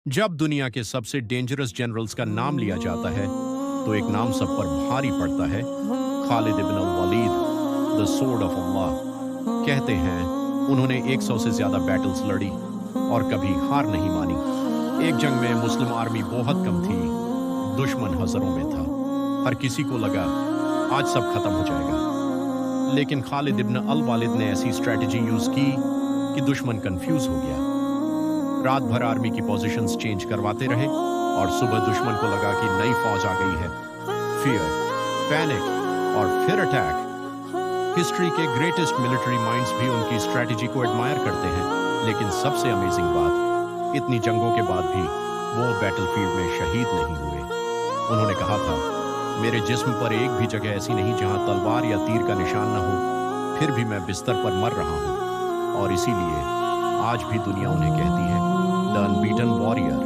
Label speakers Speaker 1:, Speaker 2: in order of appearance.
Speaker 1: जब दुनिया के सबसे डेंजरस जनरल्स का नाम लिया जाता है तो एक नाम सब पर भारी पड़ता है। खालिद इब्न अल वलीद, द सोर्ड ऑफ अल्लाह। कहते हैं उन्होंने 100 से ज्यादा बैटल्स लड़ी और कभी हार नहीं मानी। एक जंग में मुस्लिम आर्मी बहुत कम थी, दुश्मन हजारों में था। हर किसी को लगा आज सब खत्म हो जाएगा, लेकिन खालिद इब्न अल वालिद ने ऐसी स्ट्रेटजी यूज की कि दुश्मन कंफ्यूज हो गया। रात भर आर्मी की पोजीशंस चेंज करवाते रहे और सुबह दुश्मन को लगा कि नई फौज आ गई है। फियर, पैनिक और फिर अटैक। हिस्ट्री के ग्रेटेस्ट मिलिट्री माइंड्स भी उनकी स्ट्रेटजी को एडमायर करते हैं, लेकिन सबसे अमेजिंग बात, इतनी जंगों के बाद भी वो बैटलफील्ड में शहीद नहीं हुए। उन्होंने कहा था, मेरे जिस्म पर एक भी जगह ऐसी नहीं जहां तलवार या तीर का निशान न हो, फिर भी मैं बिस्तर पर मर रहा हूं। और इसीलिए आज भी दुनिया उन्हें कहती है द अनबीटन वॉरियर।